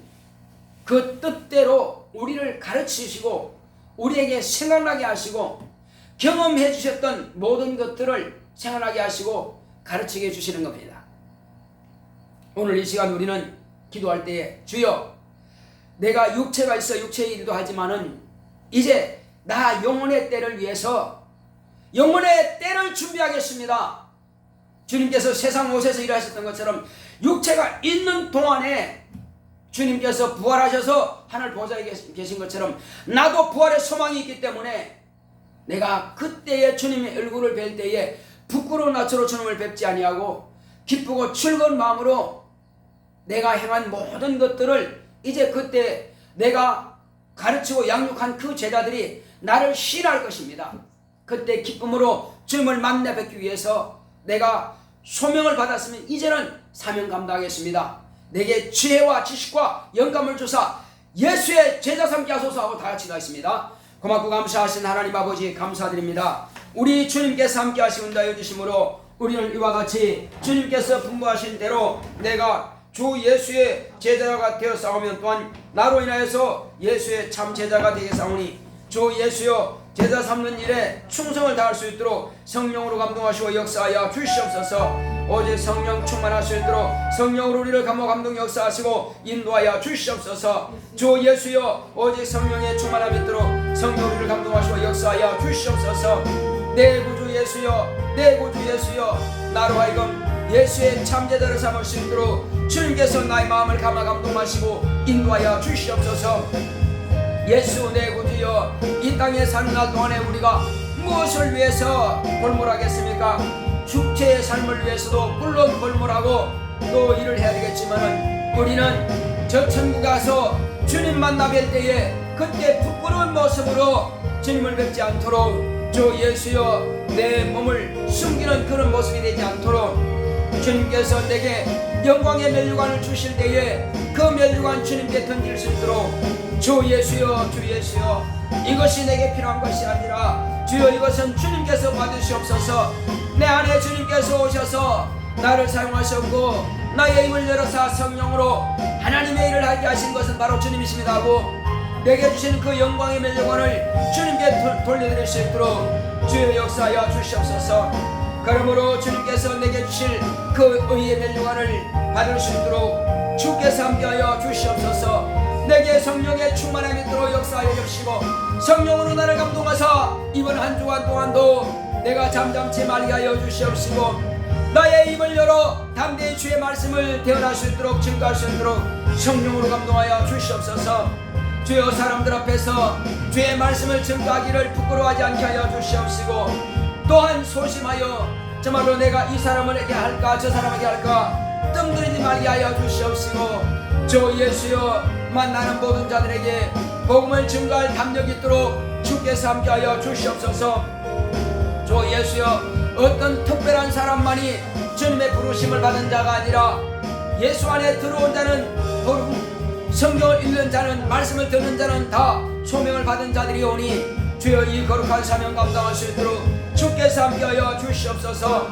S1: 그 뜻대로 우리를 가르치시고 우리에게 생각나게 하시고 경험해 주셨던 모든 것들을 생각나게 하시고 가르치게 해주시는 겁니다. 오늘 이 시간 우리는 기도할 때에 주여, 내가 육체가 있어 육체의 일도 하지만은 이제 나 영혼의 때를 위해서 영혼의 때를 준비하겠습니다. 주님께서 세상 옷에서 일하셨던 것처럼 육체가 있는 동안에 주님께서 부활하셔서 하늘 보좌에 계신 것처럼 나도 부활의 소망이 있기 때문에 내가 그때에 주님의 얼굴을 뵐 때에 부끄러운 낯으로 주님을 뵙지 아니하고 기쁘고 즐거운 마음으로 내가 행한 모든 것들을 이제 그때 내가 가르치고 양육한 그 제자들이 나를 신뢰할 것입니다. 그때 기쁨으로 주님을 만나 뵙기 위해서 내가 소명을 받았으면 이제는 사명 감당하겠습니다. 내게 지혜와 지식과 영감을 주사 예수의 제자 삼게 하소서 하고 다 같이 가겠습니다. 고맙고 감사하신 하나님 아버지 감사드립니다. 우리 주님께서 함께 하시고 인도하여 주심으로 우리는 이와 같이 주님께서 분부하신 대로 내가 주 예수의 제자가 되어 싸우면 또한 나로 인하여서 예수의 참 제자가 되겠사오니 주 예수여 제자 삼는 일에 충성을 다할 수 있도록 성령으로 감동하시고 역사하여 주시옵소서. 오직 성령 충만할 수 있도록 성령으로 우리를 감화 감동 역사하시고 인도하여 주시옵소서. 주 예수여 오직 성령의 충만함이 있도록 성령으로 우리를 감동하시고 역사하여 주시옵소서. 내 구주 예수여, 내 구주 예수여, 나로 하여금 예수의 참제자를 삼을 수 있도록 주님께서 나의 마음을 감화 감동하시고 인도하여 주시옵소서. 예수 내 구주여, 이 땅에 사는 날 동안에 우리가 무엇을 위해서 골몰하겠습니까? 육체의 삶을 위해서도 물론 골몰하고 또 일을 해야 되겠지만 우리는 저 천국 가서 주님 만나 뵐 때에 그때 부끄러운 모습으로 주님을 뵙지 않도록 주 예수여 내 몸을 숨기는 그런 모습이 되지 않도록 주님께서 내게 영광의 면류관을 주실 때에 그 면류관 주님께 던질 수 있도록 주 예수여 주 예수여 이것이 내게 필요한 것이 아니라 주여 이것은 주님께서 받으시옵소서. 내 안에 주님께서 오셔서 나를 사용하셨고 나의 입을 열어서 성령으로 하나님의 일을 하게 하신 것은 바로 주님이십니다 하고 내게 주신 그 영광의 면류관을 주님께 돌려드릴 수 있도록 주여 역사하여 주시옵소서. 그러므로 주님께서 내게 주실 그 의의 면류관을 받을 수 있도록 주께서 함께하여 주시옵소서. 내게 성령의 충만함이 있도록 역사하여 주시고 성령으로 나를 감동하사 이번 한 주간 동안도 내가 잠잠치 말게 하여 주시옵시고 나의 입을 열어 담대히 주의 말씀을 대언할 수 있도록 증거할 수 있도록 성령으로 감동하여 주시옵소서. 주여 사람들 앞에서 주의 말씀을 증거하기를 부끄러워하지 않게 하여 주시옵시고 또한 소심하여 정말로 내가 이 사람에게 할까 저 사람에게 할까 뜸들이지 말게 하여 주시옵시고 주 예수여 만나는 모든 자들에게 복음을 증거할 담력이 있도록 주께서 함께하여 주시옵소서. 주 예수여 어떤 특별한 사람만이 주님의 부르심을 받은 자가 아니라 예수 안에 들어온 자는 성경을 읽는 자는 말씀을 듣는 자는 다 소명을 받은 자들이 오니 주여 이 거룩한 사명 감당할 수 있도록 주께서 함께하여 주시옵소서.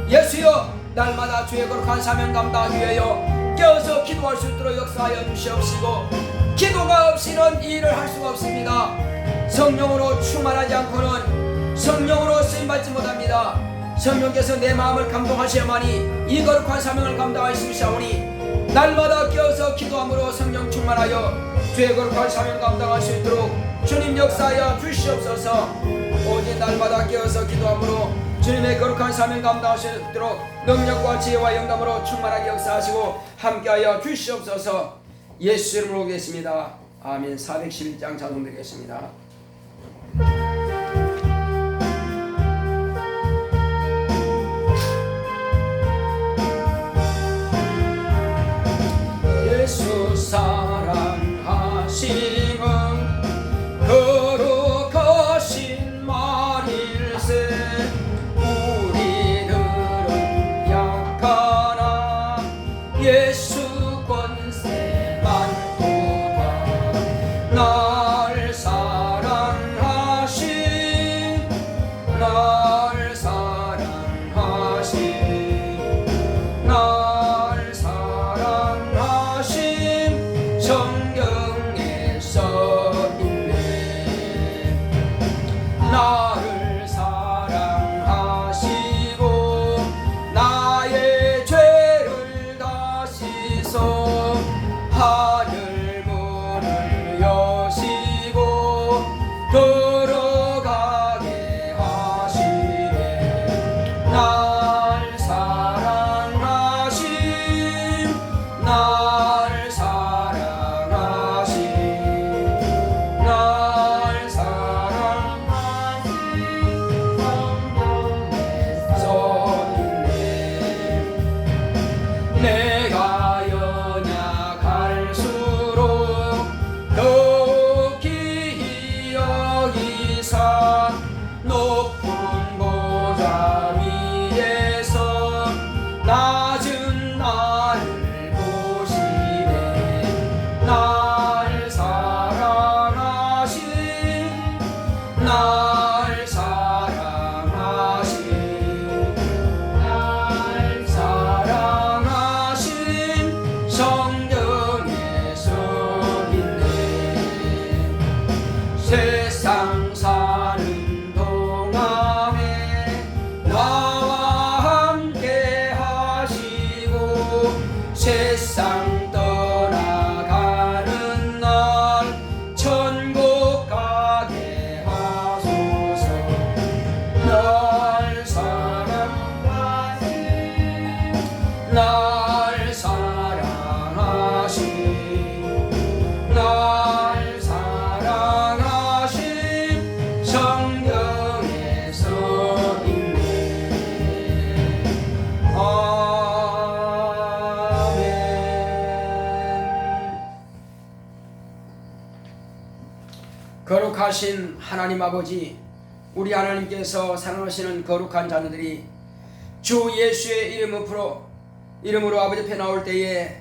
S1: 예수여 날마다 주의 거룩한 사명 감당하기 위하여 깨어서 기도할 수 있도록 역사하여 주시옵시고 기도가 없이는 이 일을 할 수가 없습니다. 성령으로 충만하지 않고는 성령으로 쓰임받지 못합니다. 성령께서 내 마음을 감동하셔야만이 이 거룩한 사명을 감당할 수 있사오니 날마다 깨어서 기도함으로 성령 충만하여 주의 거룩한 사명 감당할 수 있도록 주님 역사하여 주시옵소서. 오직 날마다 깨어서 기도함으로 주님의 거룩한 사명 감당할 수 있도록 능력과 지혜와 영감으로 충만하게 역사하시고 함께하여 주시옵소서. 예수 이름으로 오겠습니다. 아멘. 411장 찬송드리겠습니다. 예수 사랑하심은 거룩하신 말일세. 우리들은 약하나 예수 권세 많도다. 날 사랑하신 날 사랑하신 날 사랑하신 성경에 써있네. 나를 사랑하시고 나의 죄를 다 씻어 하늘 문을 여시고 들어가게 하시네. 날 사랑하신 날 사랑하신 날 사랑하신 성경에 써있네. 내가 연약할수록 더욱 기이 여기사 높은 보좌 위에서 낮은 나를 보시네. 날 사랑하신 날 사랑하신 날 사랑하신 성경에 써있네. 세상 사는 동안에 나와 함께 하시고 세상 떠나가는 날 천국 가게 하소서. 날 사랑하신 날 사랑하신 날 사랑하신 성경에 써있네. 아멘. 거룩하신 하나님 아버지, 우리 하나님께서 사랑하시는 거룩한 자녀들이 주 예수의 이름으로 아버지 앞에 나올 때에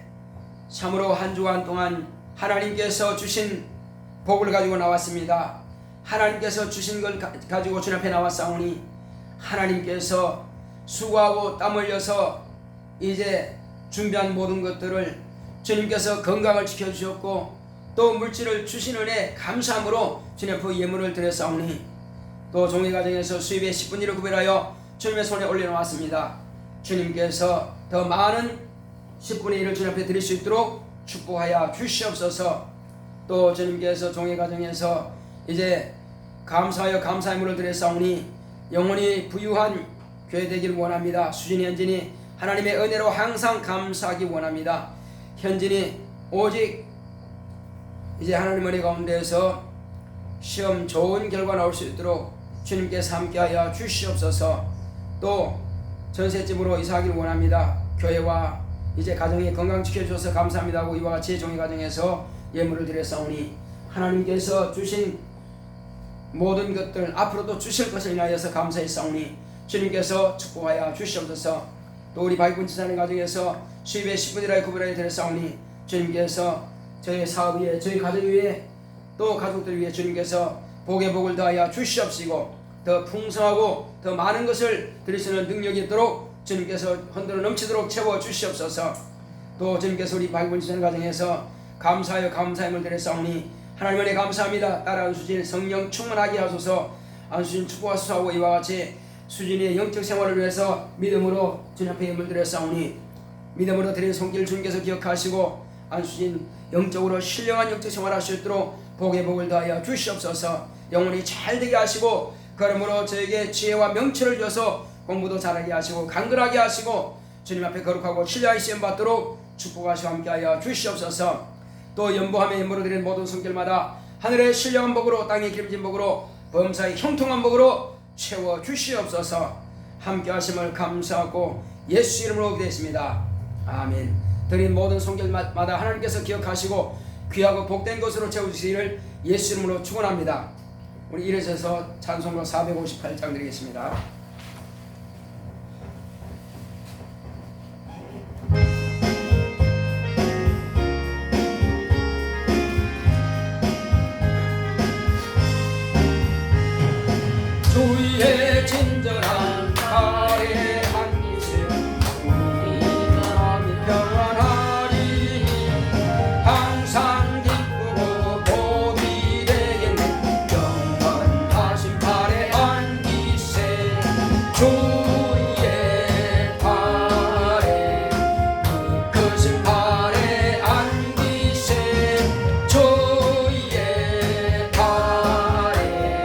S1: 참으로 한 주간 동안 하나님께서 주신 복을 가지고 나왔습니다. 하나님께서 주신 걸 가지고 주님 앞에 나왔사오니 하나님께서 수고하고 땀 흘려서 이제 준비한 모든 것들을 주님께서 건강을 지켜주셨고 또 물질을 주신 은혜 감사함으로 주님 앞에 예물을 드렸사오니 또 종의 가정에서 수입의 10분의 1을 구별하여 주님의 손에 올려놓았습니다. 주님께서 더 많은 10분의 1을 주님 앞에 드릴 수 있도록 축복하여 주시옵소서. 또 주님께서 종의 가정에서 이제 감사하여 감사의 물을 드렸사오니 영원히 부유한 교회 되기를 원합니다. 수진이 현진이 하나님의 은혜로 항상 감사하기 원합니다. 현진이 오직 이제 하나님 은혜 가운데에서 시험 좋은 결과 나올 수 있도록 주님께서 함께하여 주시옵소서. 또 전셋집으로 이사하기를 원합니다. 교회와 이제 가정에 건강 지켜주셔서 감사합니다 하고 이와 같이 종의 가정에서 예물을 드렸사오니 하나님께서 주신 모든 것들 앞으로도 주실 것을 인하여서 감사했사오니 주님께서 축복하여 주시옵소서. 또 우리 바이분 지사님 가정에서 수입의 10분의 1을 구별하여 드렸사오니 주님께서 저희 사업 위에 저희 가정 위에 또 가족들 위해 주님께서 복의 복을 더하여 주시옵시고 더 풍성하고 더 많은 것을 드릴 수 있는 능력이 있도록 주님께서 흔들어 넘치도록 채워 주시옵소서. 또 주님께서 우리 바이분 지사님 가정에서 감사하여 감사의 물 드렸사오니 하나님 은혜 감사합니다. 따라 안수진 성령 충만하게 하소서. 안수진 축복하소서 하고 이와 같이 수진이의 영적 생활을 위해서 믿음으로 주님 앞에 예물 드렸사오니 믿음으로 드린 손길 주님께서 기억하시고 안수진 영적으로 신령한 영적 생활을 할 수 있도록 복의 복을 더하여 주시옵소서. 영원히 잘되게 하시고 그러므로 저에게 지혜와 명철을 주셔서 공부도 잘하게 하시고 간결하게 하시고 주님 앞에 거룩하고 신뢰하게 시험 받도록 축복하시고 함께하여 주시옵소서. 또 연보함에 예물을 드린 모든 손길마다 하늘의 신령한 복으로 땅의 기름진 복으로 범사의 형통한 복으로 채워 주시옵소서. 함께 하심을 감사하고 예수 이름으로 기도했습니다. 아멘. 드린 모든 손길마다 하나님께서 기억하시고 귀하고 복된 것으로 채워주시기를 예수 이름으로 축원합니다. 우리 일어서서 찬송가 458장 드리겠습니다. 주의 친절한 가에 안기세 우리가 평안하리니 항상 기쁘고 복이 되겠네. 영원하신 팔에 안기세 주의 팔에 크신 팔에 안기세 주의 팔에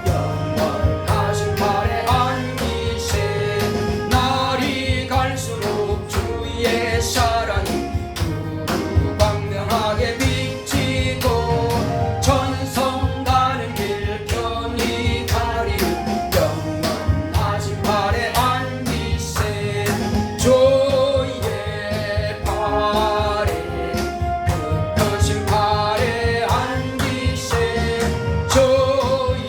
S1: 영원하신 팔에 안기세. 날이 갈수록 주의 사랑이 두루광명하게 비치고 천성 가는 길 편히 가리우 영원하신 팔에 안기세 주의 팔에 크신 팔에 안기세 주의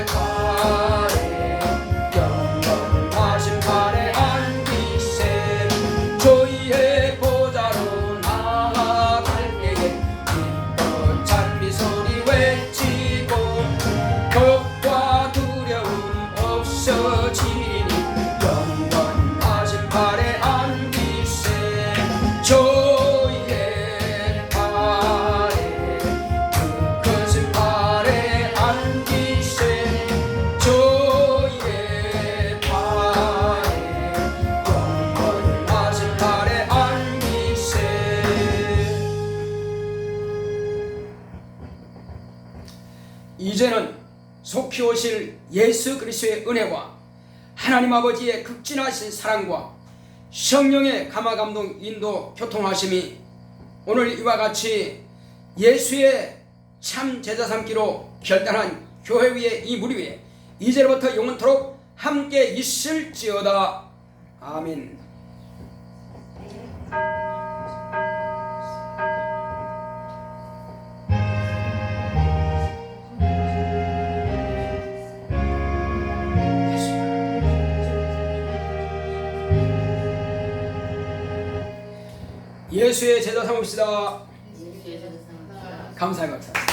S1: 팔에 영원하신 팔에 안기세. 주의 보좌로 나아갈 때에 기뻐 찬미 소리 외치고 겁과 두려움 없어지니 영원하신 팔에 안기세 주의 팔에 크신 팔에 안기세 주의 팔에 영원하신 팔에 안기세. 이제는 속히 오실 예수 그리스도의 은혜와 하나님 아버지의 극진하신 사랑과 성령의 감화 감동 인도 교통하심이 오늘 이와 같이 예수의 참 제자 삼기로 결단한 교회 위에 이 무리 위에 이제부터 영원토록 함께 있을지어다. 아멘. 예수의 제자 삼읍시다.
S3: 예수의 제자 삼읍시다.
S1: 감사의 박수.